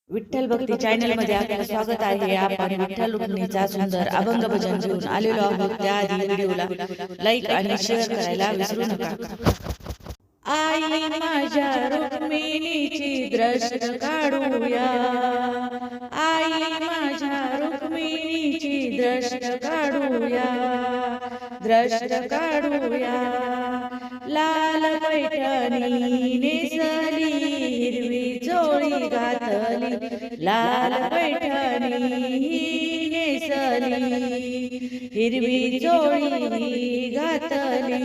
विठ्ठल भक्ती channel मध्ये आपलं स्वागत आहे। आपण विठ्ठल रुक्मिणीचा सुंदर अभंग भजन घेऊन आलेलो आहोत। त्याआधी व्हिडिओला लाईक आणि शेअर करायला विसरू नका। आई माझ्या रुक्मिणीची दृष्ट काढूया, आई माझ्या रुक्मिणीची दृष्ट काढूया, दृष्ट काढूया। लाल पैठणी नेसली, हिरवी चोळी घातली, लाल पैठणी नेसली, हिरवी चोळी घातली,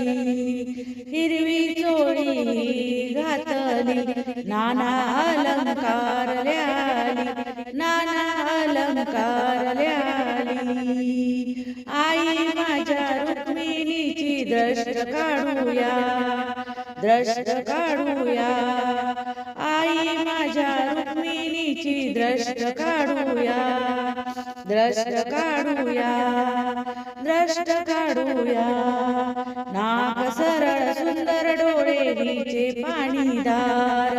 हिरवी चोळी घातली। नाना अलंकार ल्याली, नाना अलंकार ल्याली। आई माझ्या रुक्मिणीची दृष्ट काढूया, दृष्ट काढूया। आई माझ्या रुक्मिणीची दृष्ट काढूया, दृष्ट काढूया, दृष्ट काढूया। नाक सरळ सुंदर डोळे हिचे पाणीदार,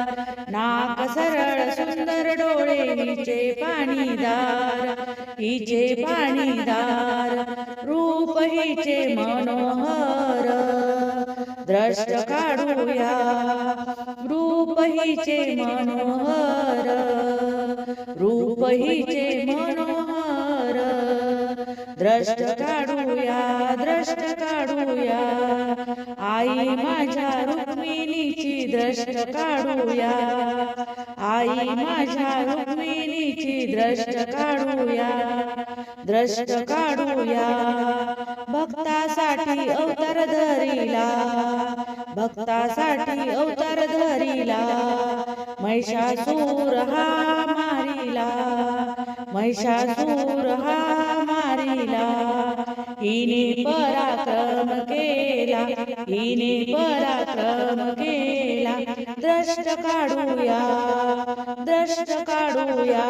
नाक सरळ सुंदर डोळे हिचे पाणीदार, हिचे पाणीदार। रूप हिचे मनोहर, दृष्ट काढूया, रूप हिचे मनोहर, रूप हिचे मनोहर। दृष्ट काढूया, दृष्ट काढूया। आई माझ्या रुक्मिणीची दृष्ट काढूया, आई माझ्या रुक्मिणीची दृष्ट काढूया, दृष्ट काढूया। भक्तासाठी अवतार धरिला, भक्तासाठी अवतार धरिला। महिषासूर हा मारिला, महिषासूर हा मारिला। हिने पराक्रम केला, हिने पराक्रम केला। दृष्ट काढूया, दृष्ट काढूया।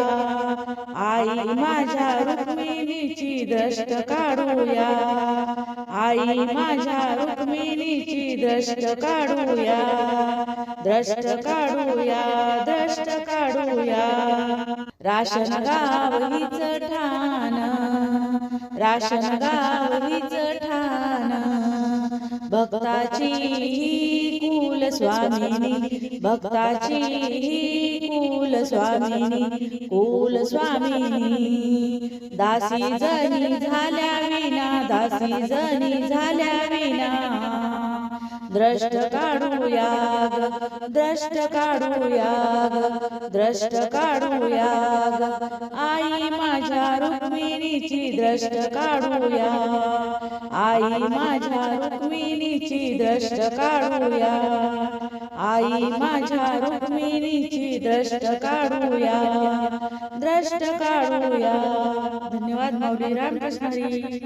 आई माझ्या रुक्मिणीची दृष्ट काढूया, आई माझ्या रुक्मिणीची दृष्ट काढूया, दृष्ट काढूया, दृष्ट काढूया। राशन गाव हीच ठाण, राशन गाव हीच ठाण। भक्ताची ही कुल स्वामिनी, भक्ताची ही कुल स्वामिनी, कुल स्वामिनी। दासी जनी झाल्या विना, दासी जनी झाल्या विना। दृष्ट काढूया, दृष्ट काढूया, दृष्ट काढूया। आई माझ्या रुक्मिणीची दृष्ट काढूया, आई माझ्या रुक्मिणीची दृष्ट काढूया, आई माझ्या रुक्मिणीची दृष्ट काढूया, दृष्ट काढूया। धन्यवाद माऊली। रामकृष्ण हरी।